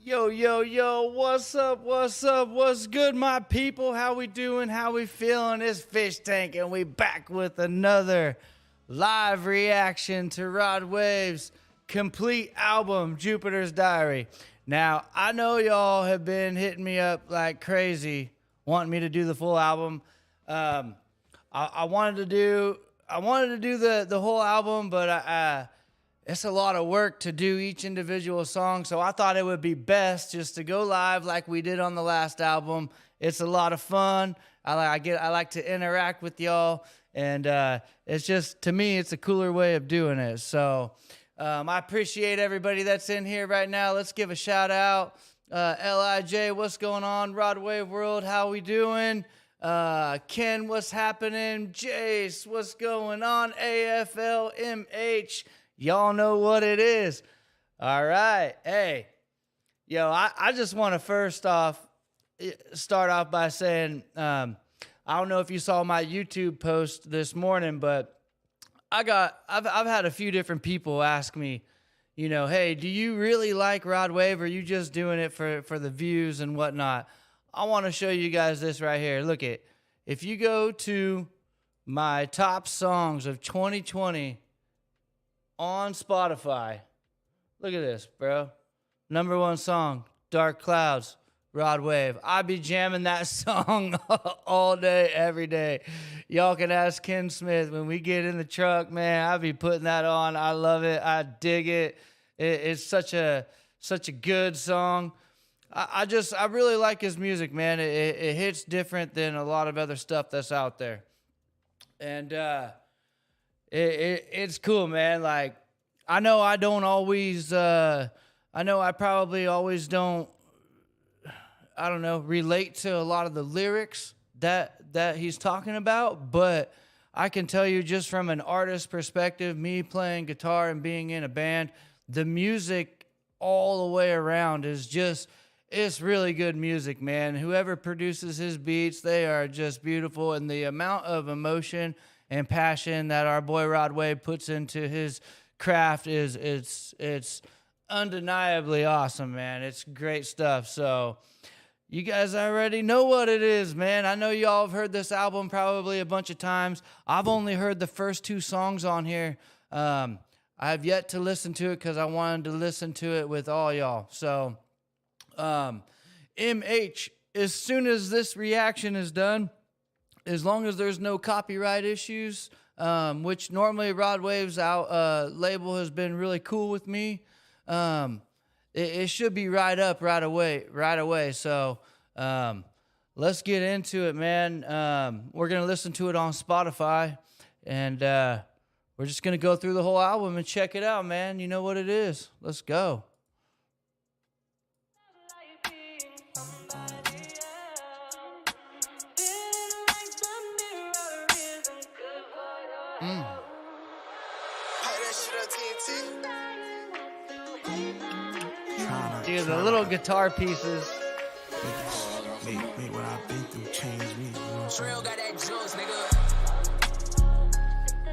Yo, yo, yo, what's up, what's up, what's good, my people? How we doing, how we feeling? It's Fischtank, and we back with another live reaction to Rod Wave's complete album, Jupiter's Diary. Now, I know y'all have been hitting me up like crazy, wanting me to do the full album. I wanted to do the whole album, but it's a lot of work to do each individual song, so I thought it would be best just to go live like we did on the last album. It's a lot of fun. I like to interact with y'all, and it's just, to me, it's a cooler way of doing it. So I appreciate everybody that's in here right now. Let's give a shout out. LIJ, what's going on? Rod Wave World, how we doing? Ken, what's happening? Jace, what's going on? AFLMH. Y'all know what it is. All right. Hey, yo, I just want to first off start off by saying, I don't know if you saw my YouTube post this morning, but I've had a few different people ask me, you know, hey, do you really like Rod Wave, or are you just doing it for the views and whatnot? I want to show you guys this right here. Look it. If you go to my top songs of 2020 on Spotify, look at this, bro. Number one song, Dark Clouds, Rod Wave. I be jamming that song all day, every day. Y'all can ask Ken Smith. When we get in the truck, man, I be putting that on. I love it. I dig it. It's such a good song. I really like his music, man. It hits different than a lot of other stuff that's out there. And it's cool, man. Like, I know I don't always, I know I probably always don't, I don't know, relate to a lot of the lyrics that he's talking about, but I can tell you just from an artist perspective, me playing guitar and being in a band, the music all the way around is just, it's really good music, man. Whoever produces his beats, they are just beautiful, and the amount of emotion and passion that our boy Rod Wave puts into his craft it's undeniably awesome, man. It's great stuff. So you guys already know what it is, man. I know y'all have heard this album probably a bunch of times. I've only heard the first two songs on here. I have yet to listen to it because I wanted to listen to it with all y'all. So MH, as soon as this reaction is done, as long as there's no copyright issues, which normally Rod Wave's label has been really cool with me, it should be right away. So let's get into it, man. We're going to listen to it on Spotify, and we're just going to go through the whole album and check it out, man. You know what it is. Let's go. Dude, the little guitar pieces. Me, what I've been through changed me.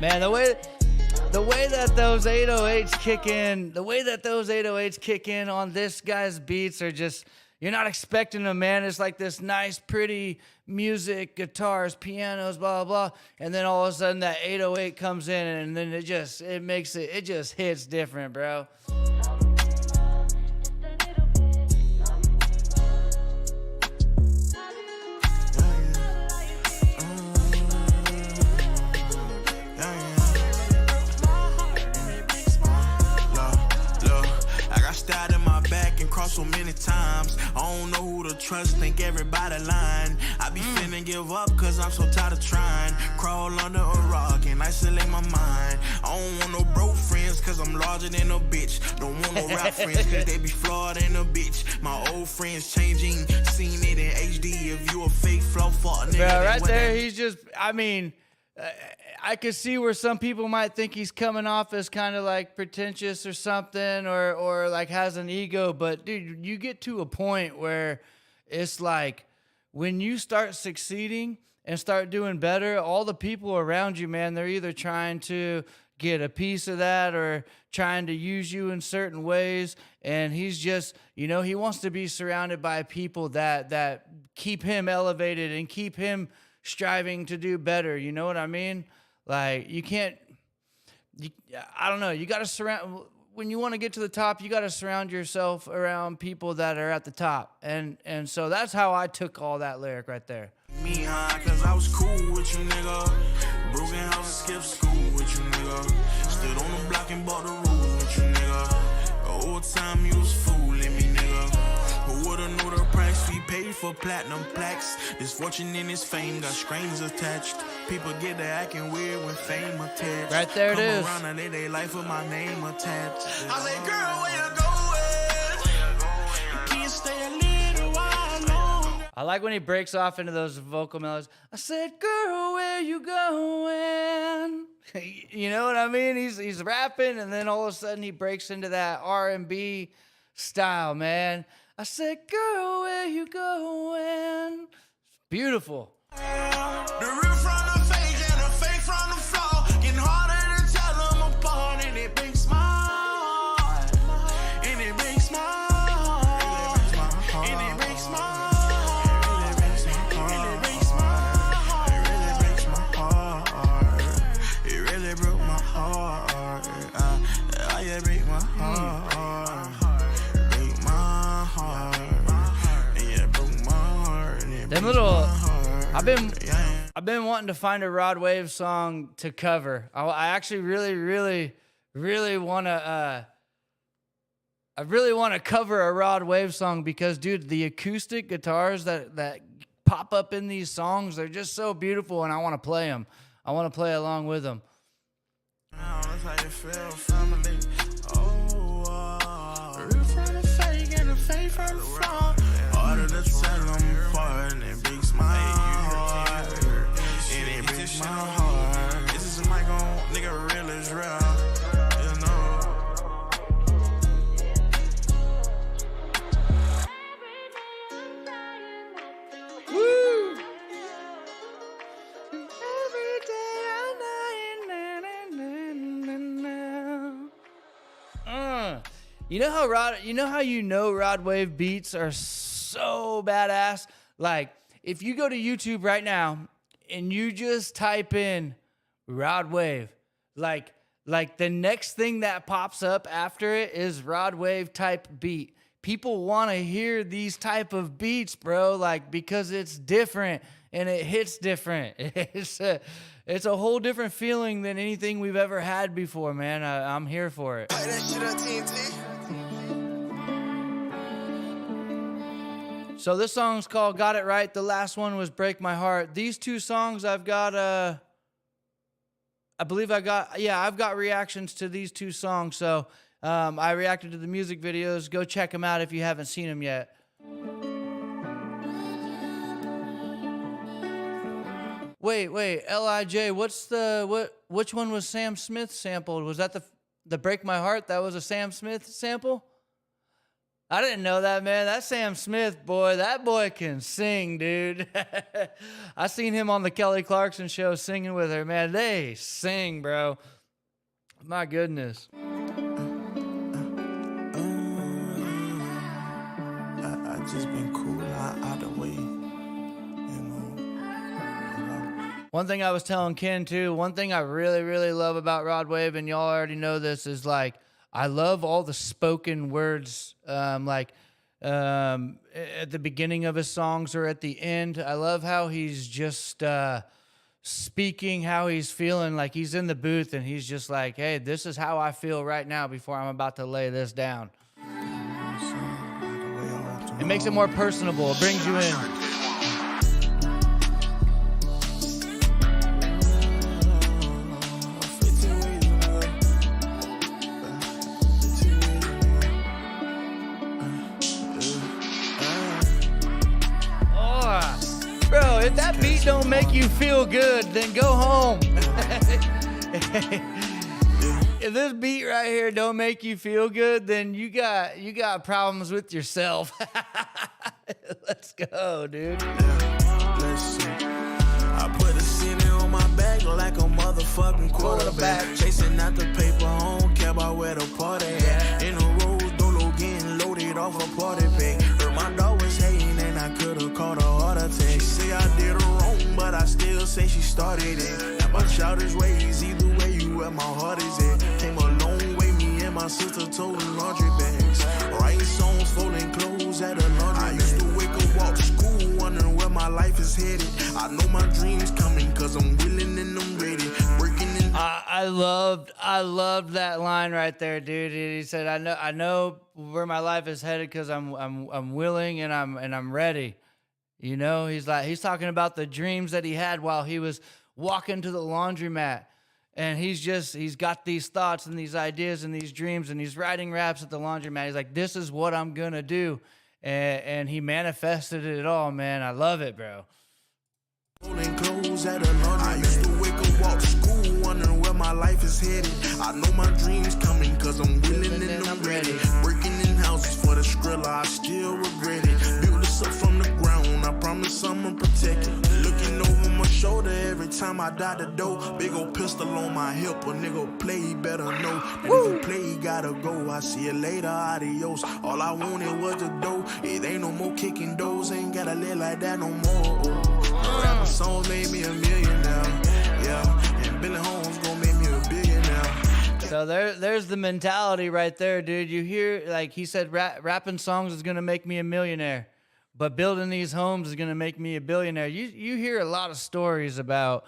Man, the way that those 808s kick in on this guy's beats are just, you're not expecting them, man. It's like this nice, pretty music, guitars, pianos, blah, blah, blah. And then all of a sudden that 808 comes in, and then it just hits different, bro. So many times, I don't know who to trust, think everybody lying. I be finna give up cause I'm so tired of trying. Crawl under a rock and isolate my mind. I don't want no broke friends cause I'm larger than a bitch. Don't want no rap friends cause they be flawed than a bitch. My old friends changing, seen it in HD. If you a fake flow fuck nigga, bro, right there, he's just, I mean, I could see where some people might think he's coming off as kind of like pretentious or something, or like has an ego. But dude, you get to a point where it's like when you start succeeding and start doing better, all the people around you, man, they're either trying to get a piece of that or trying to use you in certain ways. And he's just, you know, he wants to be surrounded by people that keep him elevated and keep him striving to do better. You know what I mean? Like, I don't know. You got to surround, when you want to get to the top, you got to surround yourself around people that are at the top. And so that's how I took all that lyric right there. Me high, cause I was cool with you, nigga. Broken house, skip school with you, nigga. Stood on the block and bought the rules with you, nigga. The whole time you was fooling me, nigga. Who would've knew the price we paid for platinum plaques? This fortune and this fame got strings attached. People get to acting weird when fame attached. Right there it is. Come around and they life with my name attached. I say, girl, where you going? You can't stay a little while long. I like when he breaks off into those vocal melodies. I said, girl, where you going? You know what I mean? He's rapping, and then all of a sudden he breaks into that R&B style, man. I said, girl, where you going? It's beautiful. The real from the fake and the fake from the flaw. Getting harder to tell them apart, and it breaks my heart. And it breaks my heart. And it breaks my heart. And it breaks my heart. It really breaks my heart. It really broke my heart. It break my heart. Break my heart. It broke my heart. Them little... I've been wanting to find a Rod Wave song to cover. I actually really want to. I really want to cover a Rod Wave song because, dude, the acoustic guitars that pop up in these songs, they're just so beautiful, and I want to play them. I want to play along with them. That's how you feel, family. Oh, real from the fake and the fake from the fraud. Harder to tell them apart, and it breaks my heart. And it breaks my heart. This is a mic on, nigga, real is real. You know. Woo! Every day You know how Rod Wave beats are so badass? Like, if you go to YouTube right now and you just type in Rod Wave, like the next thing that pops up after it is Rod Wave type beat. People want to hear these type of beats, bro, like, because it's different and it hits different. It's a whole different feeling than anything we've ever had before, man. I'm here for it. Play that shit on TNT. So this song's called Got It Right. The last one was Break My Heart. These two songs I've got, I've got reactions to these two songs. So I reacted to the music videos. Go check them out if you haven't seen them yet. Wait, LIJ, which one was Sam Smith sampled? Was that the Break My Heart? That was a Sam Smith sample? I didn't know that, man. That Sam Smith, boy, that boy can sing, dude. I seen him on the Kelly Clarkson show singing with her, man. They sing, bro. My goodness. I just been cool out the way, One thing I was telling Ken, too, one thing I really, really love about Rod Wave, and y'all already know this, is, like, I love all the spoken words, at the beginning of his songs or at the end. I love how he's just speaking how he's feeling, like he's in the booth and he's just like, hey, this is how I feel right now before I'm about to lay this down. It makes it more personable. It brings you in. Bro, if that beat don't make you feel good, then go home. If this beat right here don't make you feel good, then you got problems with yourself. Let's go, dude. Listen, I put the city on my back like a motherfucking quarterback. Chasing out the paper, I don't care about where the party at. In the Rose Dolo getting loaded off a party pack. Heard my dog was hating and I could've caught a heart attack. She say I did her wrong, but I still say she started it. Now my childish ways, either way you where my heart is at. Came a long way, me and my sister told laundry bags. Writing songs, folding clothes at a laundry. I used to wake up, walk to school, wondering where my life is headed. I know my dreams coming, cause I'm willing and I'm ready. Working in I loved that line right there, dude. He said, I know where my life is headed because I'm willing and I'm ready. You know, he's talking about the dreams that he had while he was walking to the laundromat. And he's got these thoughts and these ideas and these dreams, and he's writing raps at the laundromat. He's like, this is what I'm gonna do. And he manifested it all, man. I love it, bro. Clothes at a laundry. I used to wake up, walk to school, wondering where my life is headed. I know my dreams coming, cause I'm willing and I'm ready. Working in houses for the Skrilla, I still regret it. Build this up from the ground, I promise I'ma protect it. Looking over my shoulder every time I die the door. Big old pistol on my hip, a nigga play, he better know. And if you play, he gotta go. I see you later, adios. All I wanted was the dough. It ain't no more kicking doors, ain't gotta live like that no more. Rapping songs made me a millionaire, yeah. And Billy Holmes gon' make me a billionaire. So there's the mentality right there, dude. You hear, like he said, rapping songs is gonna make me a millionaire, but building these homes is gonna make me a billionaire. You hear a lot of stories about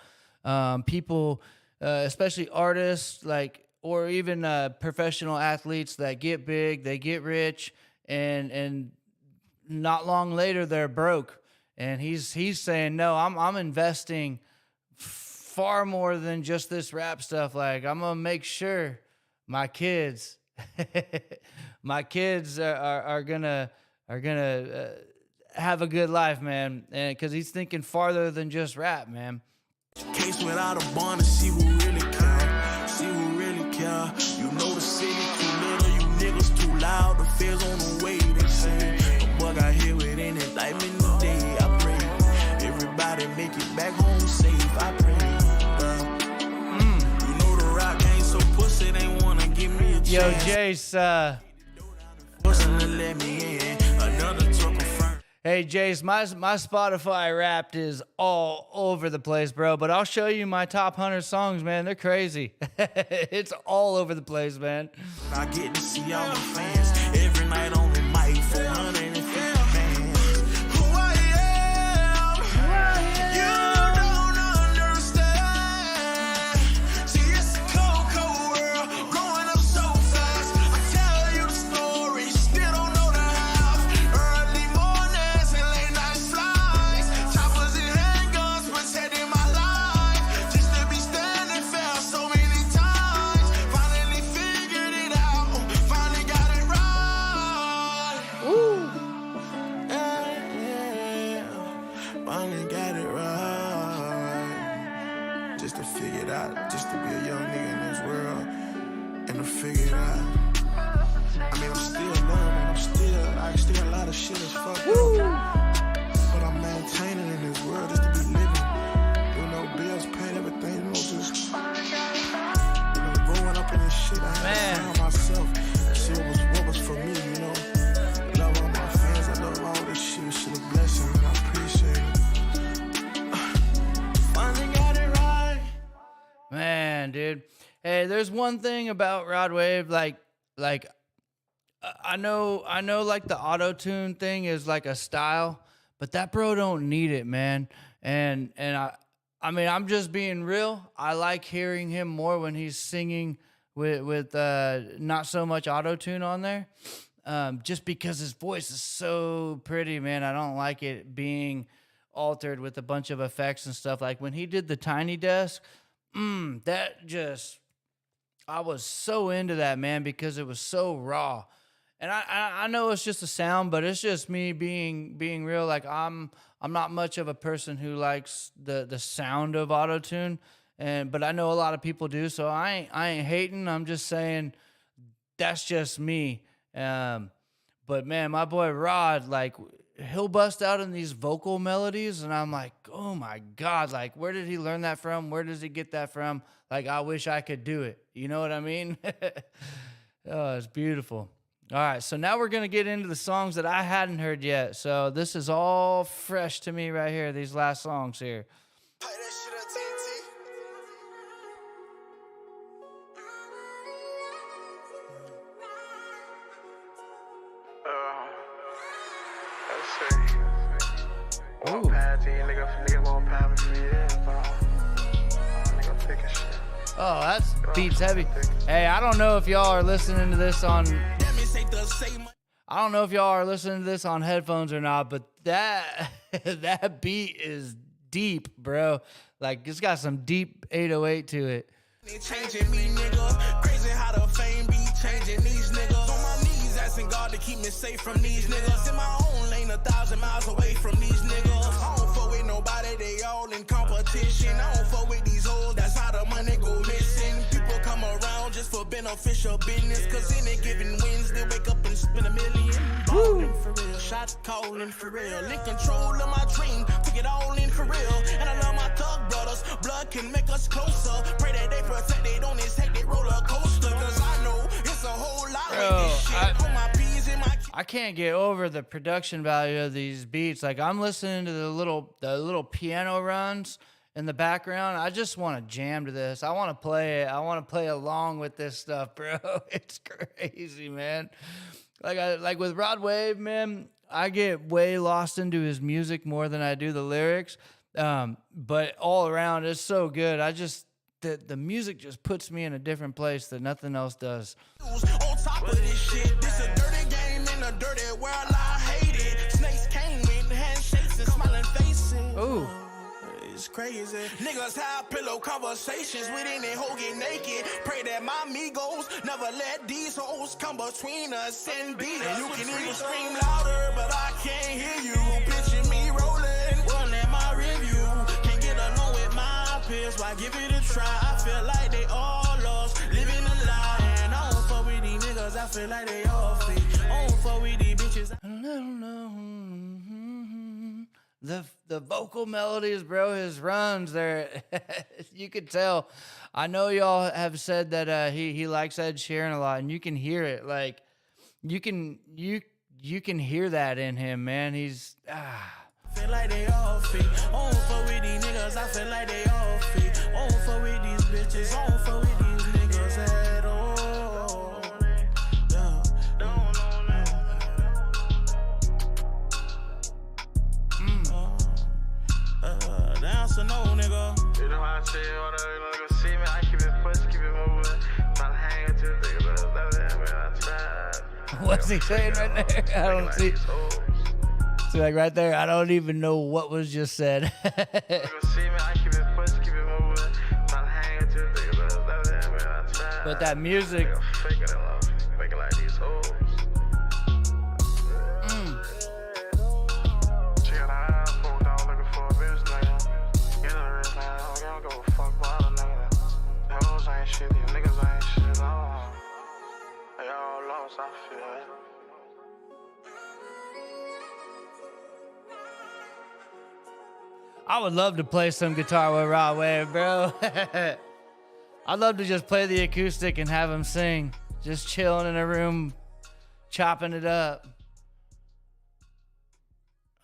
people, especially artists, like, or even professional athletes that get big, they get rich, and not long later they're broke. And he's saying, no, I'm investing far more than just this rap stuff. Like, I'm gonna make sure my kids, are gonna have a good life, man. And because he's thinking farther than just rap, man. Case without a bond to see who really care. See who really care. You know the city too little, you niggas too loud. The feds on the way, they say. A bug out here with an indictment today. Everybody make it back home safe, I pray. You know the rock ain't so pussy, they wanna give me a chance. Yo, Jace, let me in. Another truck confirmed. Hey, Jace, my Spotify Wrapped is all over the place, bro. But I'll show you my top 100 songs, man. They're crazy. It's all over the place, man. I get to see all my fans every night on the mic, 450 fans. Dude, hey, there's one thing about Rod Wave, like I know like the auto-tune thing is like a style, but that bro don't need it, man. And I mean, I'm just being real. I like hearing him more when he's singing with not so much auto-tune on there, just because his voice is so pretty, man. I don't like it being altered with a bunch of effects and stuff. Like when he did the Tiny Desk, that just, I was so into that, man, because it was so raw. And I know it's just a sound, but it's just me being real. Like I'm not much of a person who likes the sound of auto-tune, but I know a lot of people do, so I ain't hating. I'm just saying that's just me. But man, my boy Rod, like, he'll bust out in these vocal melodies, and I'm like, oh oh my God, like, where did he learn that from? Where does he get that from? Like, I wish I could do it. You know what I mean? Oh, it's beautiful. All right, so now we're going to get into the songs that I hadn't heard yet. So this is all fresh to me right here, these last songs here. Play that shit on TNT. Let's see. One pad to you, nigga won't pad me for years, bro. Nigga thick as shit. Oh, that's beats heavy. Hey, I don't know if y'all are listening to this on... I don't know if y'all are listening to this on headphones or not, but that that beat is deep, bro. Like, it's got some deep 808 to it. Changing me, nigga. Crazy how the fame be changing these niggas. On my knees, asking God to keep me safe from these niggas. In my own lane, 1,000 miles away from these niggas. I don't fuck with nobody, they all in competition. I don't fuck with these hoes, that's how the money go missing. People come around just for beneficial business. Cause any given Wednesday, wake up and spend $1 million. Ballin' for real, shots calling for real. In control of my dream, took it all in for real. And I love my thug brothers, blood can make us closer. Pray that they protect, they don't take they roller coaster. Cause I know it's a whole lot of this shit. On my P's and my... I can't get over the production value of these beats. Like, I'm listening to the little piano runs in the background. I just want to jam to this. I want to play it. I want to play along with this stuff, bro. It's crazy, man. Like with Rod Wave, man, I get way lost into his music more than I do the lyrics. But all around, it's so good. The music just puts me in a different place that nothing else does. On top of this shit, this a dirty game in a dirty world, I hate it. Snakes came with handshakes and smiling faces. Ooh. It's crazy. Niggas have pillow conversations with any hoe get naked. Pray that my amigos never let these hoes come between us and beat us. You can even scream louder, but I can't hear you. Picture me rolling, run at my review. Can't get along with my peers, why give it a try? I feel like they all lost, living a lie. And I don't fuck with these niggas, I feel like they all fake. I don't fuck with these bitches. I don't know. The vocal melodies, bro, his runs, they're you could tell. I know y'all have said that he likes Ed Sheeran a lot, and you can hear it. Like, you can hear that in him, man. He's Feel like they all fake. I don't fuck with these niggas, I feel like they all fake. I don't fuck with these bitches, I don't fuck with these niggas at all. So no, nigga. You know how I say, nigga see me, I keep it push, keep it moving. Trying to hang it to the what's he saying right there? I don't see. See, like right there, I don't even know what was just said. But that music. I would love to play some guitar with Rod Wave, bro. I'd love to just play the acoustic and have him sing. Just chilling in a room, chopping it up.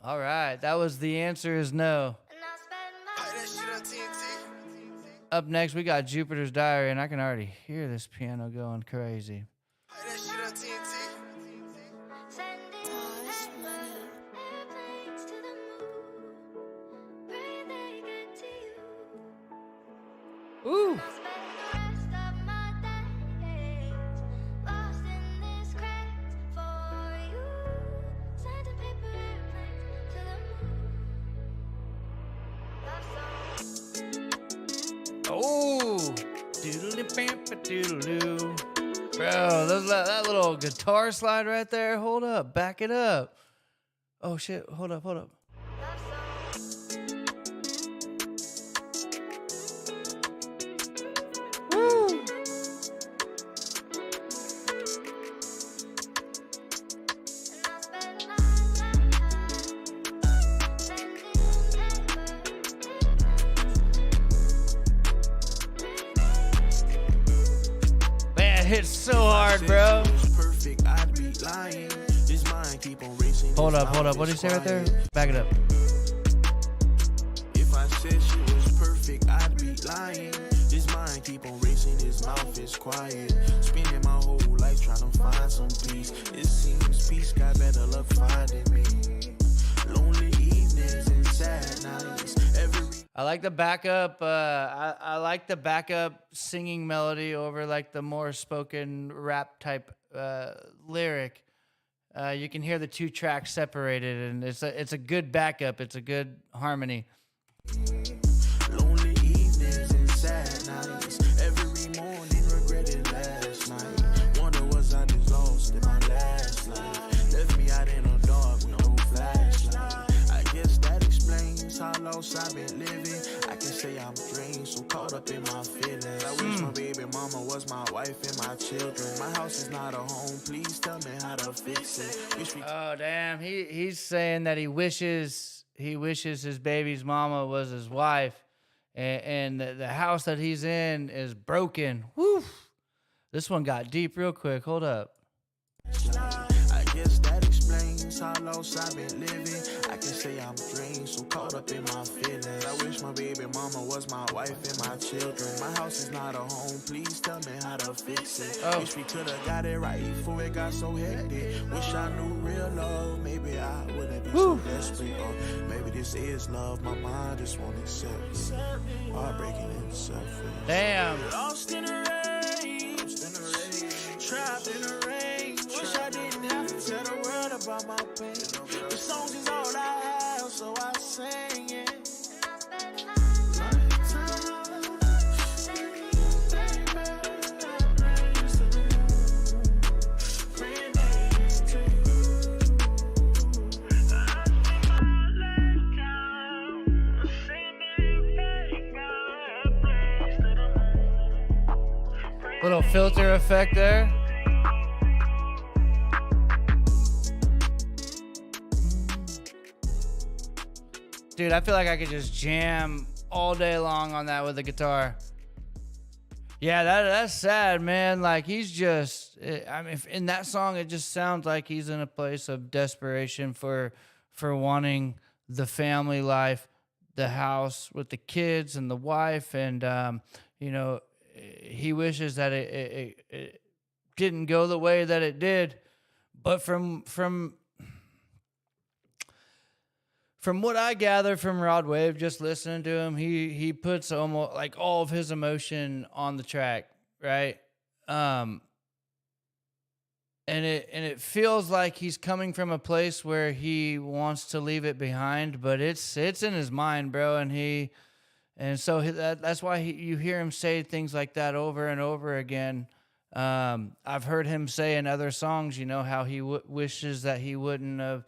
All right, that was The Answer Is No. Up next, we got Jupiter's Diary, and I can already hear this piano going crazy. Ooh. Oh, doodle-doo. Bro, that little guitar slide right there. Hold up, back it up. Oh shit, hold up. Woo. hits so hard, bro. Perfect, I'd be lying. This mind keep on racing. Hold up. What did he say right there? Back it up. If I said she was perfect, I'd be lying. This mind keep on racing, his mouth is quiet. Spending my whole life trying to find some peace. It seems peace got better luck finding me. Lonely evenings and sad nights. I like the backup. I like the backup singing melody over like the more spoken rap type lyric. You can hear the two tracks separated, and it's a good backup. It's a good harmony. Lonely evenings and sad nights. Every morning regretted last night. Wonder was I just lost in my last life. Left me out in the dark with no flashlight. I guess that explains how lost I've been living. I can say I'm drained, so caught up in my feelings. I wish my baby mama was my wife and my children. My house is not a home. Please tell me how to fix it. Oh damn, he's saying that he wishes his baby's mama was his wife, and the house that he's in is broken. Woo! This one got deep real quick. Hold up. I guess that explains how lost I've been living. I can say I'm drained, so caught up in my feelings. I wish my baby mama was my wife and my children. My house is not a home. Please tell me how to fix it. Wish we could have got it right before it got so hectic. Wish I knew real love. Maybe I wouldn't be so desperate. Or maybe this is love. My mind just won't accept it. Heartbreaking and selfish. Damn. Lost in the rain. Trapped in the rain. Wish I didn't have to tell the world about my pain. The songs is all I have, so I sing it. Little filter effect there. Dude, I feel like I could just jam all day long on that with the guitar. Yeah, that's sad, man. Like, he's just, I mean, in that song, it just sounds like he's in a place of desperation for wanting the family life, the house with the kids and the wife. And, you know, he wishes that it didn't go the way that it did. But from what I gather from Rod Wave, just listening to him, he puts almost like all of his emotion on the track, right? And it feels like he's coming from a place where he wants to leave it behind, but it's in his mind, bro. And so that's why you hear him say things like that over and over again. I've heard him say in other songs, you know, how he wishes that he wouldn't have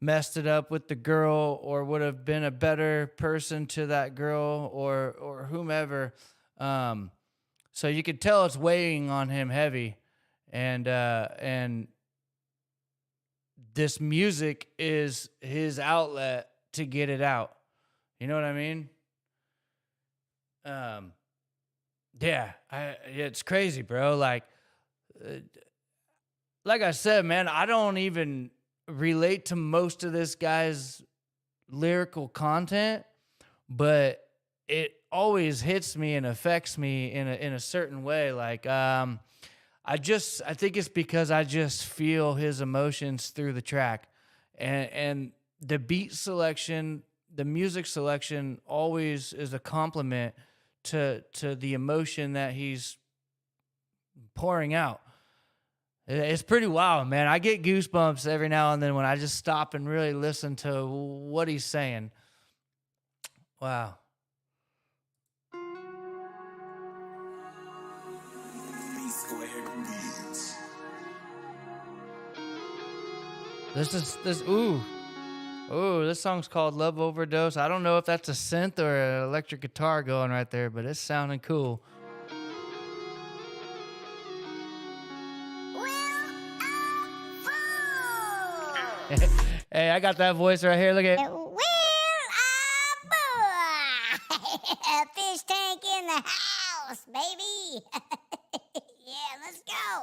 messed it up with the girl, or would have been a better person to that girl, or whomever. So you could tell it's weighing on him heavy, and this music is his outlet to get it out. You know what I mean? Yeah, it's crazy, bro. Like I said, man, I don't even relate to most of this guy's lyrical content, but it always hits me and affects me in a certain way. Like, I think it's because I just feel his emotions through the track, and the beat selection, the music selection always is a compliment to the emotion that he's pouring out. It's pretty wild, man. I get goosebumps every now and then when I just stop and really listen to what he's saying. Wow. This song's called Love Overdose. I don't know if that's a synth or an electric guitar going right there, but it's sounding cool. Hey, I got that voice right here. Look at it. Well, Fischtank in the house, baby. Yeah, let's go.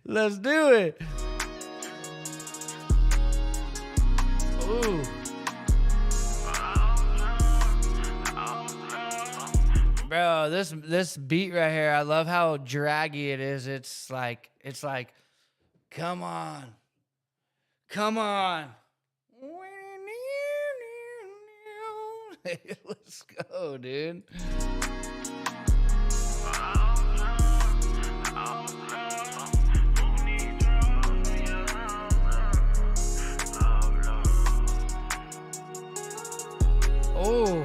Let's do it. Ooh. Bro, this beat right here, I love how draggy it is. It's like, come on. Come on. Let's go, dude. Oh,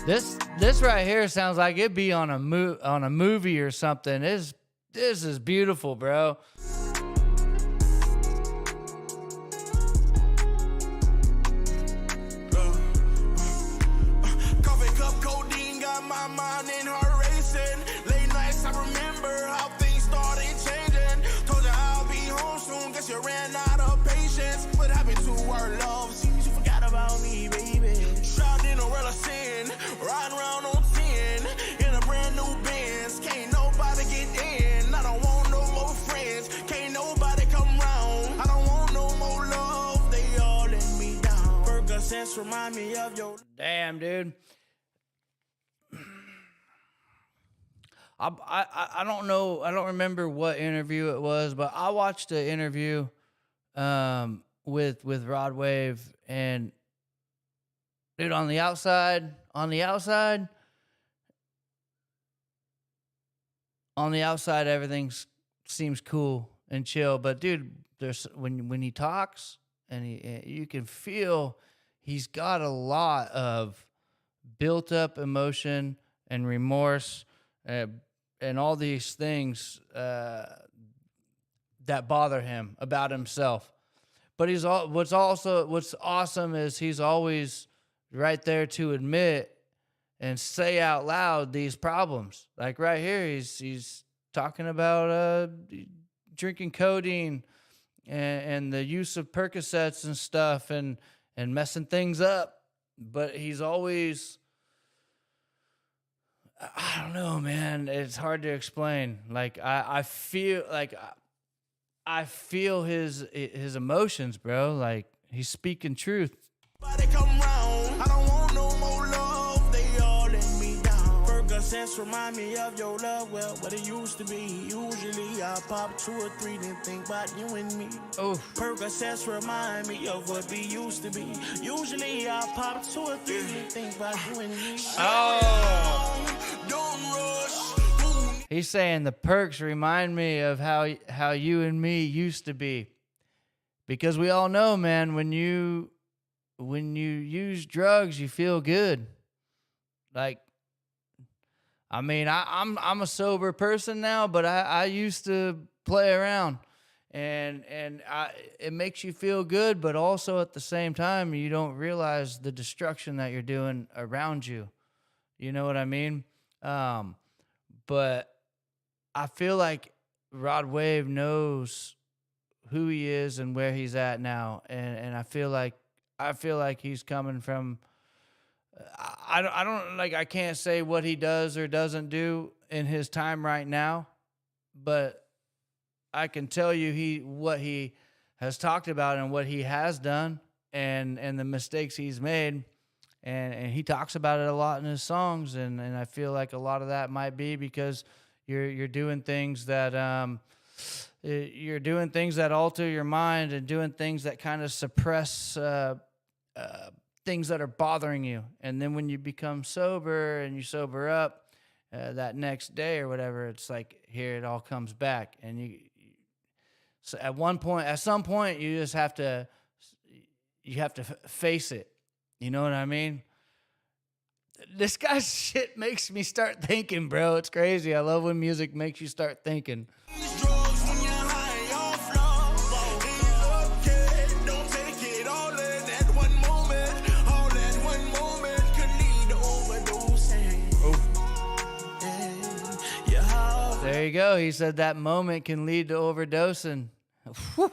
this right here sounds like it'd be on a movie or something. This is beautiful, bro. Coffee cup codeine got my mind in her racing. Late nights I remember how things started changing. Told you I'll be home soon, guess you ran out of patience. What happened to our love? Seems you forgot about me, baby. Shot in a world of sin, riding around on 10 in a brand new Benz. Can't nobody get in. I don't want no more friends. Can't nobody come round. I don't want no more love. They all let me down. Percocets remind me of your. Damn, dude. I don't know. I don't remember what interview it was, but I watched an interview with Rod Wave, and dude, on the outside, everything seems cool and chill. But dude, there's when he talks, and you can feel he's got a lot of built up emotion and remorse, and all these things that bother him about himself. But what's awesome is he's always right there to admit and say out loud these problems. Like right here, he's talking about drinking codeine and the use of Percocets and stuff and messing things up. But he's always, I don't know, man. It's hard to explain. Like I feel his emotions, bro. Like he's speaking truth. I don't want no more love. They all let me down. Percocets remind me of your love. Well, what it used to be. Usually I pop 2 or 3, then think about you and me. Oh, Percocets remind me of what we used to be. Usually I pop 2 or 3, then think about you and me. Oh. Don't rush. He's saying the perks remind me of how you and me used to be. Because we all know, man, when you use drugs, you feel good. Like, I mean, I'm a sober person now, but I used to play around, and it makes you feel good, but also at the same time, you don't realize the destruction that you're doing around you. You know what I mean? But I feel like Rod Wave knows who he is and where he's at now, and I feel like he's coming from. I don't like. I can't say what he does or doesn't do in his time right now, but I can tell you what he has talked about and what he has done, and the mistakes he's made, and he talks about it a lot in his songs, and I feel like a lot of that might be because you're doing things that alter your mind and doing things that kind of suppress things that are bothering you. And then when you become sober and you sober up that next day or whatever, it's like, here it all comes back. And so at some point, you just have to face it. You know what I mean? This guy's shit makes me start thinking, bro. It's crazy. I love when music makes you start thinking. There you go. He said that moment can lead to overdosing. Whew.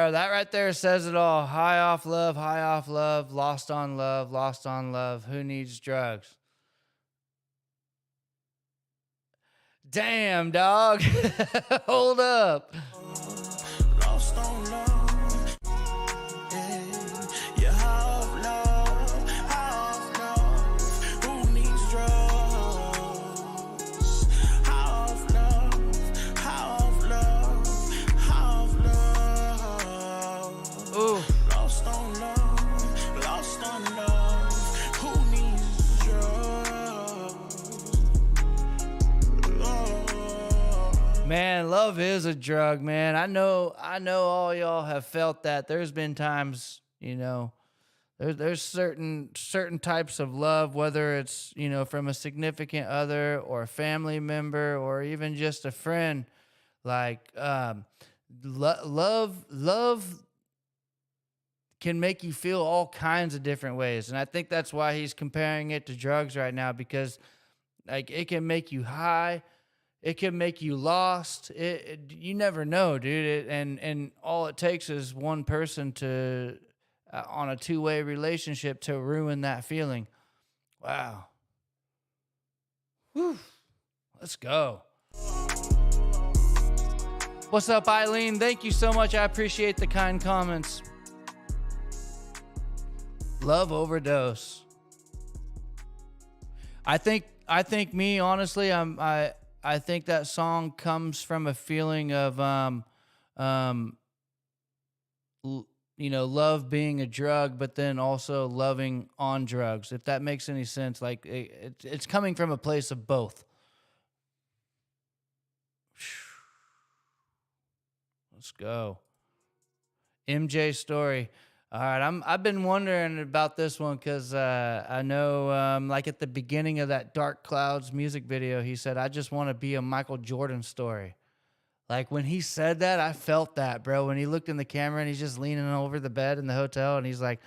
bro, that right there says it all. High off love, lost on love, lost on love. Who needs drugs? Damn, dog. Hold up. Lost on love. Yeah, how of love, how of love. Who needs drugs? How of love, how of love, how of love. Ooh. Lost on love, lost on love. Who needs drugs? Man, love is a drug, man. I know all y'all have felt that. There's been times, you know, there's certain types of love, whether it's, you know, from a significant other or a family member or even just a friend. Like love can make you feel all kinds of different ways. And I think that's why he's comparing it to drugs right now, because like it can make you high, it can make you lost. You never know, dude. And all it takes is one person to on a two-way relationship to ruin that feeling. Wow. Whew. Let's go. What's up, Eileen? Thank you so much. I appreciate the kind comments. Love overdose. I think me, honestly, I think that song comes from a feeling of you know, love being a drug, but then also loving on drugs, if that makes any sense. Like it's coming from a place of both. Let's go. MJ story. All right, I've been wondering about this one because I know, like at the beginning of that Dark Clouds music video, he said, "I just want to be a Michael Jordan story." Like when he said that, I felt that, bro. When he looked in the camera and he's just leaning over the bed in the hotel, and he's like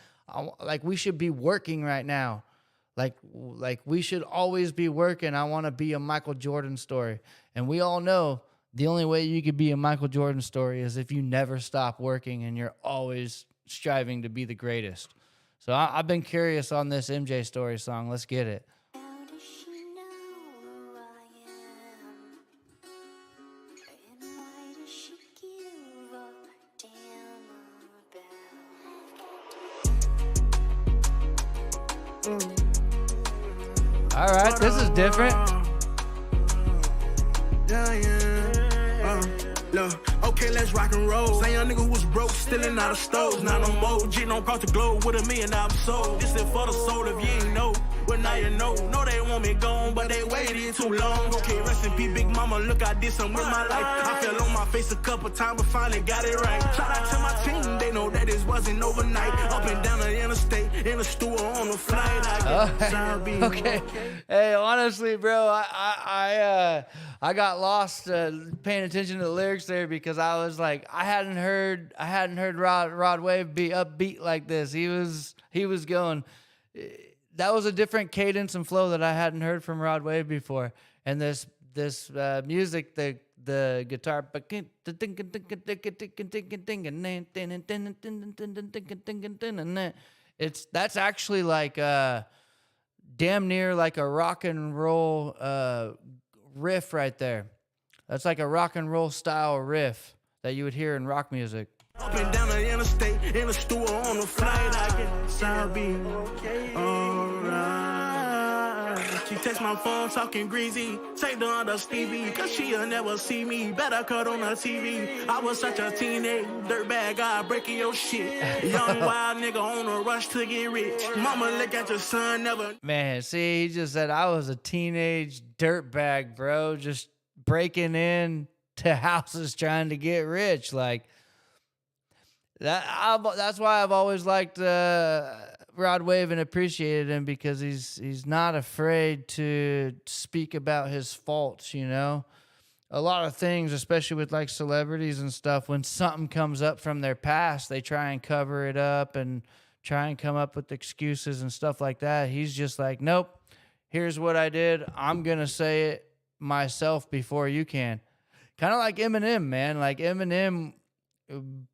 we should be working right now, like we should always be working. I want to be a Michael Jordan story, and we all know the only way you could be a Michael Jordan story is if you never stop working and you're always striving to be the greatest. So I've been curious on this MJ story song. Let's get it. How does she know who I am? And why does she give a damn about? All right, this is different. Look, okay, let's rock and roll. Say young nigga who was broke, stealing out of stores. Not no more. G don't cross the globe with $1 million sold. This is for the soul if you ain't know. Well, now you know. No, they want me gone, but they waited too long. Okay, rest in peace, big mama. Look, I did something with my life. I fell on my face a couple times, but finally got it right. Shout out to my team. They know that this wasn't overnight. Up and down the interstate, in the store, on the flight. Okay. Hey, honestly, bro, I got lost paying attention to the lyrics there because I was like, I hadn't heard Rod Wave be upbeat like this. He was going. That was a different cadence and flow that I hadn't heard from Rod Wave before. And this music, the guitar, that's actually like damn near like a rock and roll riff right there. That's like a rock and roll style riff that you would hear in rock music. Up and down the interstate, in the store, on the flight, I guess I'll be okay. Alright. She text my phone talking greasy, take the under Stevie, cause she'll never see me. Better cut on her TV. I was such a teenage dirtbag guy breaking your shit. Young wild nigga on a rush to get rich. Mama look at your son, never. Man, see, he just said I was a teenage dirtbag, bro, just breaking in to houses trying to get rich. Like that's why I've always liked Rod Wave and appreciated him, because he's not afraid to speak about his faults, you know. A lot of things, especially with like celebrities and stuff, when something comes up from their past, they try and cover it up and try and come up with excuses and stuff like that. He's just like, nope, here's what I did. I'm going to say it myself before you can. Kind of like Eminem, man. Like Eminem,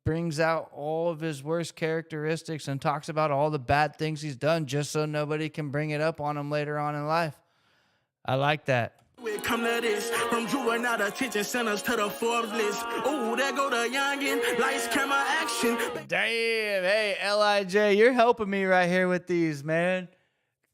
brings out all of his worst characteristics and talks about all the bad things he's done just so nobody can bring it up on him later on in life. I like that. We come to this, from juvenile detention centers to the Forbes list. Oh, there go the youngin', lights, camera, action. Damn, hey, L.I.J., you're helping me right here with these, man.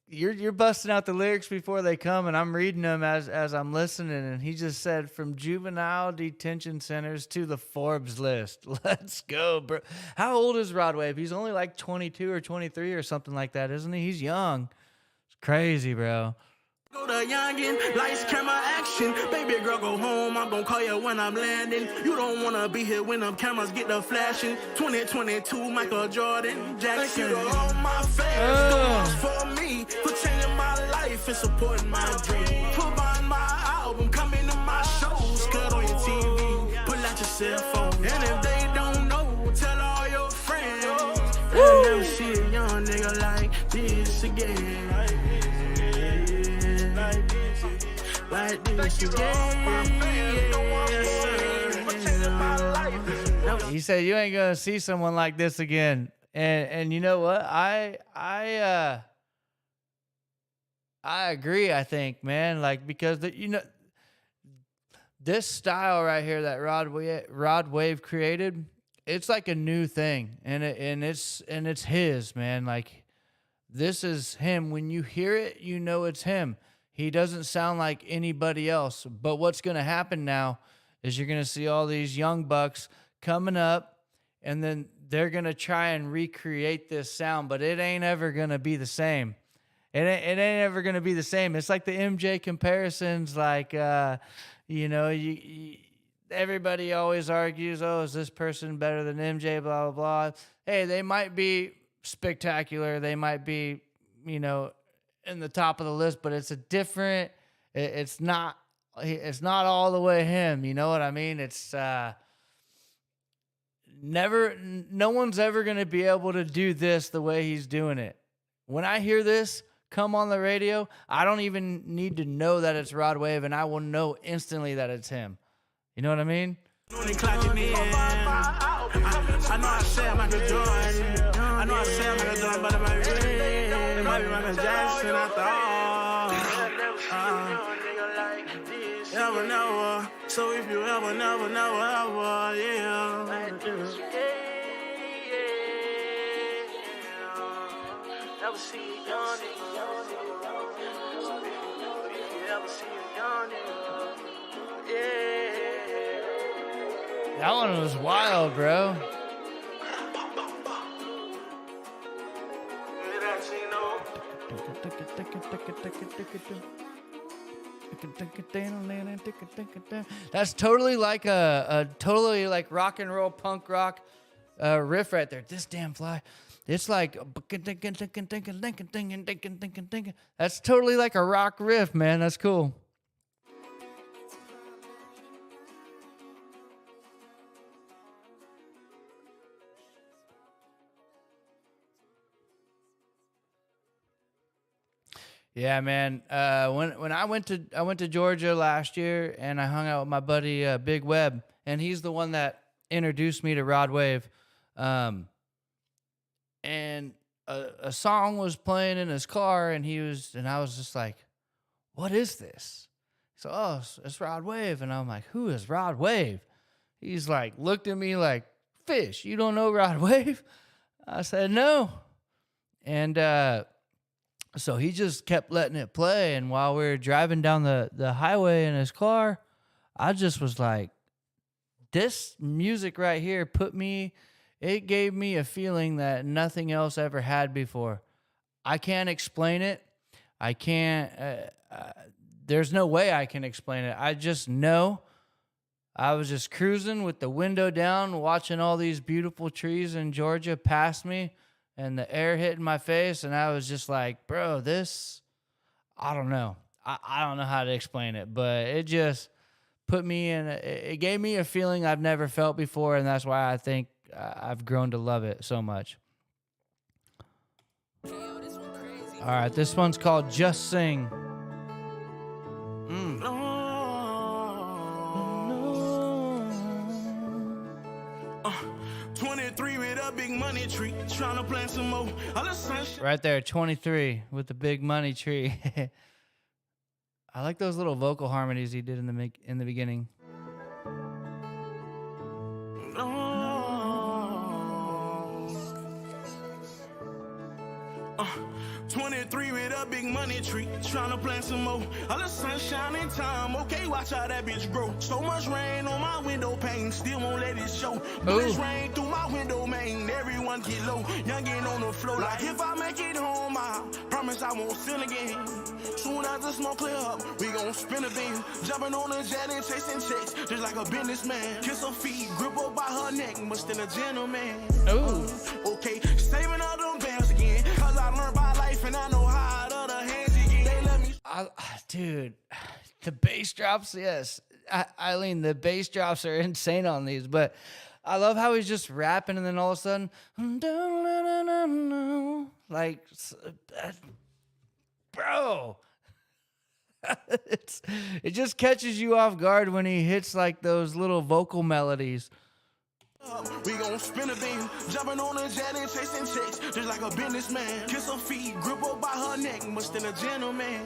You're busting out the lyrics before they come, and I'm reading them as I'm listening, and he just said, from juvenile detention centers to the Forbes list. Let's go, bro. How old is Rod Wave? He's only like 22 or 23 or something like that, isn't he? He's young. It's crazy, bro. Go the youngin', lights, camera, action. Baby girl, go home. I'm gonna call you when I'm landing. You don't wanna be here when them cameras get the flashing. 2022, Michael Jordan, Jackson. Thank you to all my fans, for me, for changing my life and supporting my dream. Put on my album, come into my shows, cut on your TV, pull out your cell phone. And if they don't know, tell all your friends. They'll never see a young nigga like this again. Like this again. He said you ain't gonna see someone like this again. And you know what? I agree, I think, man. Like, because this style right here that Rod Wave created, it's like a new thing, and it's his, man. Like, this is him. When you hear it, you know it's him. He doesn't sound like anybody else. But what's going to happen now is you're going to see all these young bucks coming up, and then they're going to try and recreate this sound, but it ain't ever going to be the same. It ain't ever going to be the same. It's like the MJ comparisons, like, everybody always argues, oh, is this person better than MJ, blah, blah, blah. Hey, they might be spectacular. They might be, in the top of the list, but it's it's not all the way him. You know what I mean? It's no one's ever going to be able to do this the way he's doing it. When I hear this come on the radio, I don't even need to know that it's Rod Wave, and I will know instantly that it's him. You know what I mean? I know I say I'm Michael Jordan. I know I say I'm Michael Jordan, but it might be Michael Jackson after all. Never, never. So if you ever, never, yeah. Never see you yawning. Never see you yawning. Yeah. That one was wild, bro. That's totally like a totally like rock and roll punk rock riff right there. This damn fly. It's like that's totally like a rock riff, man. That's cool. Yeah, man. When I went to Georgia last year, and I hung out with my buddy Big Webb, and he's the one that introduced me to Rod Wave. And a song was playing in his car, and I was just like, "What is this?" So, "Oh, it's Rod Wave," and I'm like, "Who is Rod Wave?" He's like, looked at me like, "Fish, you don't know Rod Wave?" I said, "No," and so he just kept letting it play, and while we were driving down the highway in his car, I just was like, this music right here it gave me a feeling that nothing else ever had before. I can't explain it. I can't, there's no way I can explain it. I just know. I was just cruising with the window down, watching all these beautiful trees in Georgia pass me, and the air hitting my face, and I was just like, bro, I don't know. I don't know how to explain it, but it just put me in, it gave me a feeling I've never felt before, and that's why I think I've grown to love it so much. All right, this one's called Just Sing. All the sunshine. Right there, 23 with the big money tree. I like those little vocal harmonies he did in the beginning. Uh, 23 with a big money tree, tryna plant some more. All the sunshine in time, okay, watch how that bitch grow. So much rain on my window pane, still won't let it show. Bullets rain through my window, man, everyone get low. Youngin' on the floor, like if I make it home, I promise I won't sin again. Soon as the smoke clear up, we gon' spin a beam. Jumping on a jet and chasing checks, just like a businessman. Kiss her feet, grip up by her neck, but still a gentleman. Ooh. Okay, saving all them bands again, cause I learned by life and I know how to other hands again. They let me. Dude, the bass drops, yes. Eileen, the bass drops are insane on these, but I love how he's just rapping and then all of a sudden, like, bro. It just catches you off guard when he hits like those little vocal melodies. We gon' spin a beam, jumping on a jet and chasing checks, just like a businessman. Kiss her feet, grip up by her neck, but still a gentleman.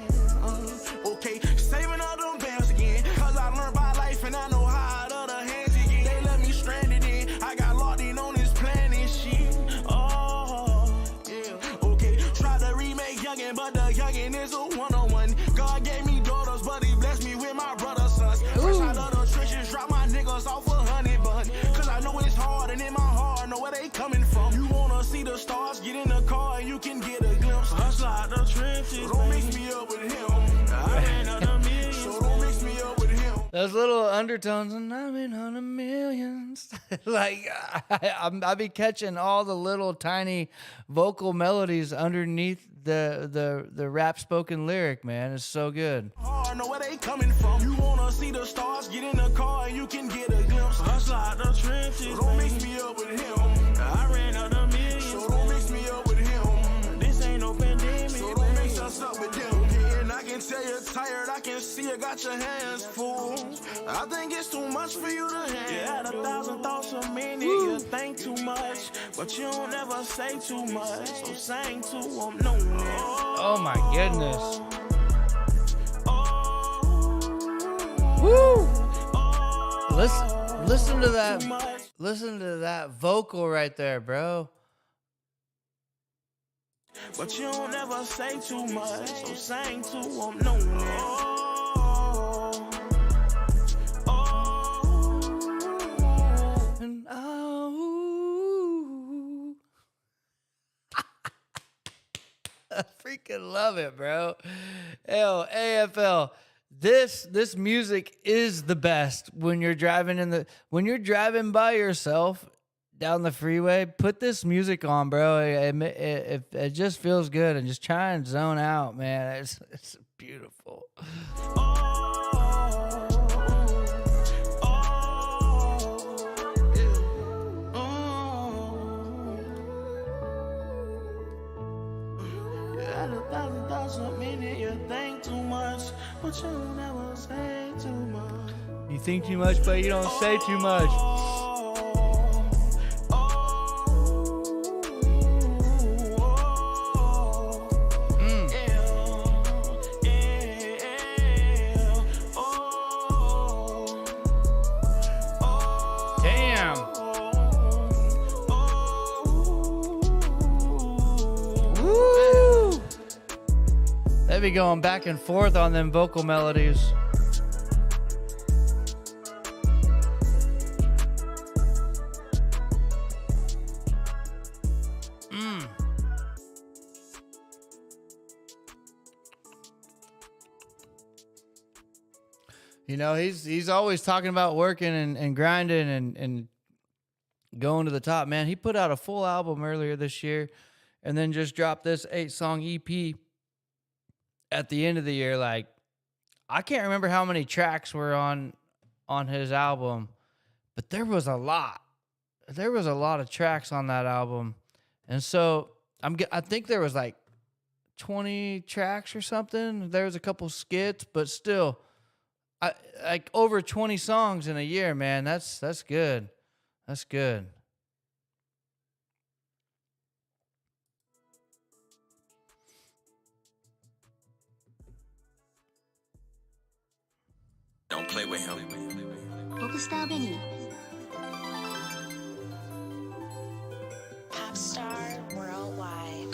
Okay, saving all them bands again, cause I learned by life and I know how to other hands again. They left me stranded in, I got locked in on this planet shit. Oh, yeah, okay, try to remake Youngin', but the Youngin' is a one-on-one. God gave me daughters, but he blessed me with my brother's sons. Fresh out of the trenches, drop my niggas off a honey bun. Cause I know it's hard, and in my heart, know where they coming from. You wanna see the stars, get in the car, and you can get a glimpse. Hustle out the trenches, so don't mix me up with him. I ran out of millions, so don't mix me up with him. Those little undertones, and I'm in 100 millions. Like, I be catching all the little tiny vocal melodies underneath the rap spoken lyric, man. It's so good. I know where they coming from. You wanna see the stars, get in the car, and you can get a glimpse. Hustle out the trenches, so don't mix me up with him. I ran out of millions, so don't mix me up with him. This ain't no pandemic, so don't mix us up with them. And I can tell you're tired, I can see you got your hands full. I think it's too much for you to handle. You had 1,000 thoughts a minute, you think too much, but you don't ever say too much. So sing to them, no man. Oh my goodness. Woo! Listen to that. Listen to that vocal right there, bro. But you don't ever say too much, so sing to them, no man. And I freaking love it, bro. Hell, AFL. This music is the best when you're driving by yourself down the freeway. Put this music on, bro. It just feels good, and just try and zone out, man. It's beautiful. You think too much, but you never say too much. You think too much, but you don't say too much. Damn. Woo! They be going back and forth on them vocal melodies. You know, he's always talking about working and grinding and going to the top, man. He put out a full album earlier this year and then just dropped this 8-song EP at the end of the year. Like, I can't remember how many tracks were on his album, but there was a lot. There was a lot of tracks on that album. And so I think there was like 20 tracks or something. There was a couple skits, but still, like over 20 songs in a year, man. That's good. That's good. with him. Rockstar Benny. Pop star worldwide.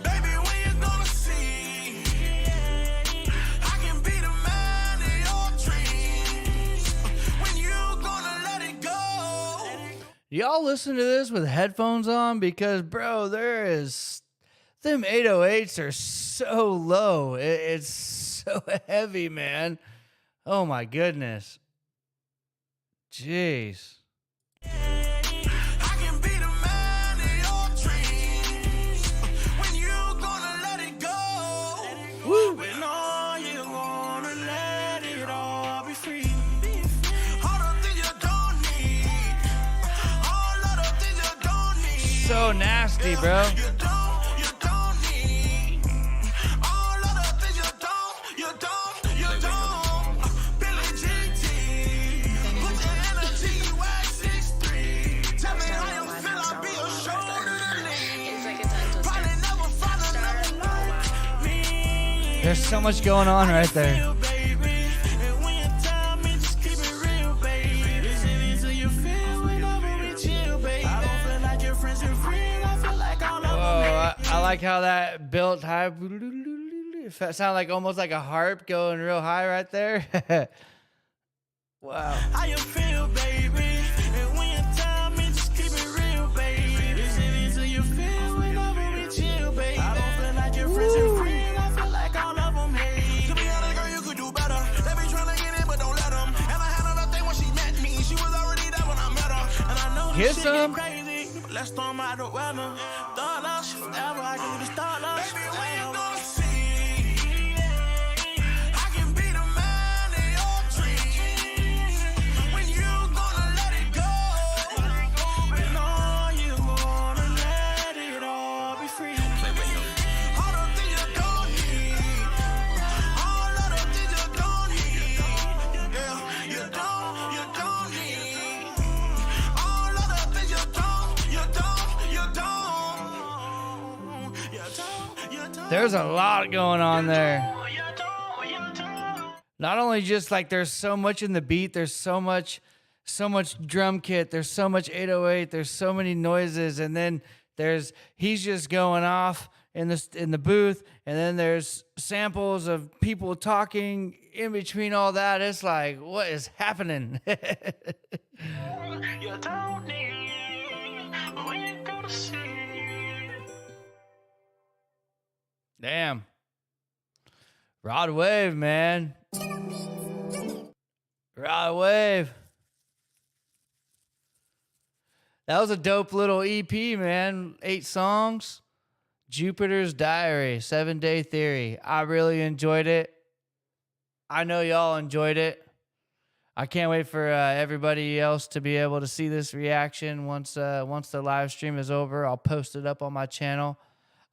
Baby, when you gonna see I can be the man of your dreams? When you gonna let it go? Y'all listen to this with headphones on because, bro, them 808s are so low. It's so heavy, man. Oh my goodness. Jeez. I can be the man of your dreams. When you gonna let it go? Woo. When all you wanna let it all be free. All the things you don't need. All of the things you don't need. So nasty, bro. You don't need. All of the things you don't. Billy GT. Put your energy, wax 6'3". Tell me how you feel, I'll be a shoulder to lean. It's like a tongue twister. Probably never find another like me. There's so much going on right there. Feel, baby. And when you tell me, just keep it real, baby. Listen until you feel whenever we chill, baby. I don't feel like your friends and friends. I feel like all of them. Whoa, I like how that built high. It sounded like almost like a harp going real high right there. Wow. How you feel, baby? And when you tell me, just keep it real, baby. Listen until you feel whenever we chill, baby. I don't feel like your friends and friends. I feel like all of them hate. To be honest, girl, you could do better. They be trying to get in, but don't let them. And I had another thing when she met me. She was already there when I met her. And I know Get this shit some. get crazy. Let's storm out the weather. Thought love, forever I can be the star love. Baby, when you gonna see I can be the man of your dreams? When you gonna let it go? When all you wanna let it all be free. All the things you don't need. All of the things you don't need. Yeah, you don't need. All of the things you don't. There's a lot going on there. Not only just like there's so much in the beat, there's so much drum kit, there's so much 808, there's so many noises, and then he's just going off in the booth, and then there's samples of people talking in between all that. It's like, what is happening? You don't need when you go to see. Damn. Rod Wave, man. Rod Wave. That was a dope little EP, man. 8 songs. Jupiter's Diary, 7-Day Theory. I really enjoyed it. I know y'all enjoyed it. I can't wait for everybody else to be able to see this reaction once the live stream is over. I'll post it up on my channel.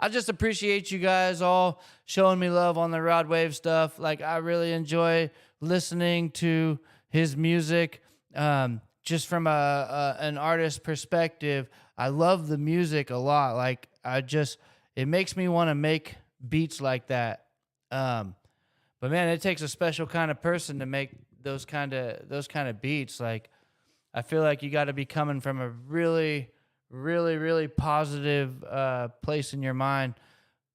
I just appreciate you guys all showing me love on the Rod Wave stuff. Like, I really enjoy listening to his music. Just from an artist perspective, I love the music a lot. Like, it makes me want to make beats like that. But man, it takes a special kind of person to make those kind of beats. Like, I feel like you got to be coming from a really, really, really positive place in your mind.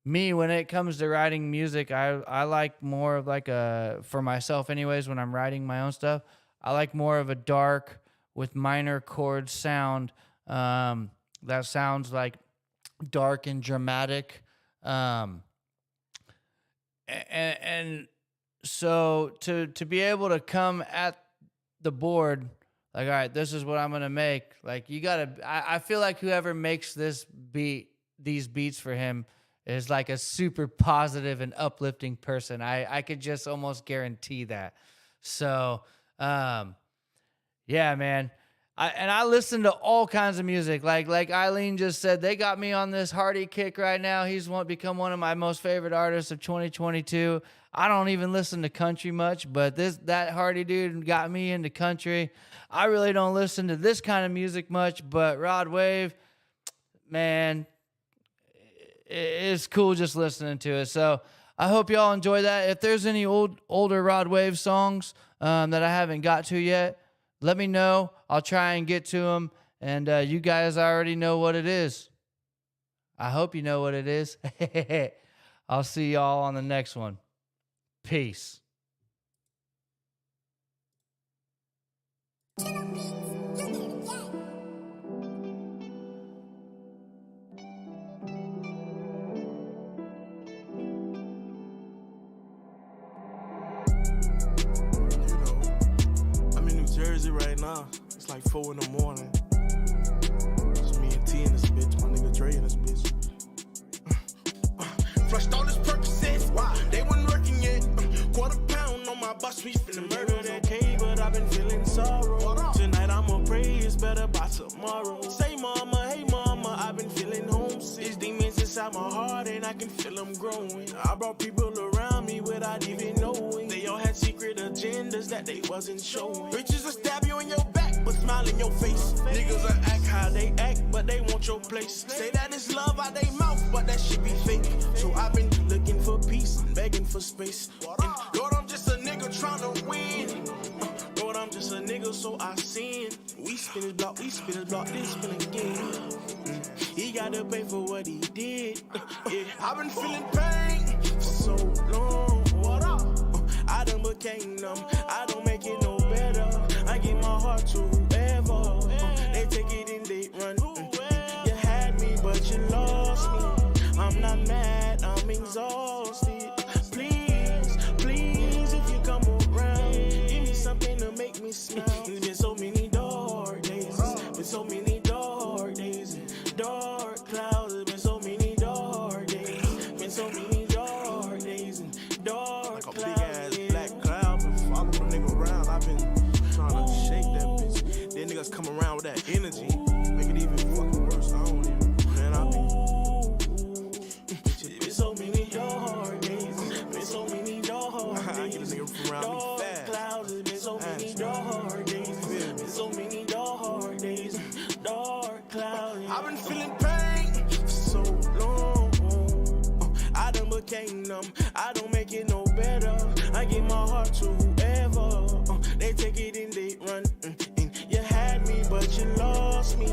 Me, when it comes to writing music, I like more of like for myself anyways, when I'm writing my own stuff, I like more of a dark with minor chord sound that sounds like dark and dramatic. And so to be able to come at the board, like, all right, this is what I'm going to make. Like, I feel like whoever makes these beats for him is like a super positive and uplifting person. I could just almost guarantee that. So, yeah, man. I listen to all kinds of music. Like Eileen just said, they got me on this Hardy kick right now. He's become one of my most favorite artists of 2022. I don't even listen to country much, but that Hardy dude got me into country. I really don't listen to this kind of music much, but Rod Wave, man, it's cool just listening to it. So I hope y'all enjoy that. If there's any older Rod Wave songs that I haven't got to yet, let me know. I'll try and get to them. And you guys already know what it is. I hope you know what it is. I'll see y'all on the next one. Peace. I'm in New Jersey right now. It's like 4 in the morning. It's me and T in this bitch, my nigga Dre in this bitch. Flushed all this Percocets, wow, they wasn't working yet. Quarter pound on my bus, we finna murder that K, but I've been feeling sorrow. Tonight I'ma pray it's better by tomorrow. Say mama, hey mama, I've been feeling homesick. These demons inside my heart and I can feel them growing. I brought people around me without even knowing. They all had secret agendas that they wasn't showing. Bitches will stab you in your back, but smile in your face. Niggas will act how they act, but they want your place. Say that it's love out they mouth, but that shit be fake. So I've been looking for peace, begging for space. And Lord, I'm just a nigga trying to win. Lord, I'm just a nigga, so I sin. We spin his block, this spin again. He gotta pay for what he did. Yeah, I've been feeling pain for so long. I done became numb. I don't make it no better. I give my heart to whoever. They take it and they run. You had me, but you lost me. I'm not mad, I'm exhausted. Please, please, if you come around, give me something to make me smile. It's been so many dark days. Been so many dark days. Dark clouds. It's been so many dark days. Been so many dark days and dark clouds. Like a big ass black cloud. Been following a nigga around. I've been trying to shake that bitch. Then niggas come around with that energy. Make it even fucking worse. I don't even. Man, I be. Been so many dark days. Been so many dark days. I get a nigga from around me fast. Clouds. Been so many dark days. Been so many dark days. Dark clouds. I've been feeling pain for so long. I done became numb. I don't make it no better. I give my heart to whoever. They take it and they run. You had me, but you lost me.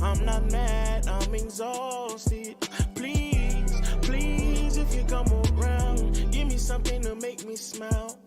I'm not mad, I'm exhausted. Please, please, if you come around, give me something to make me smile.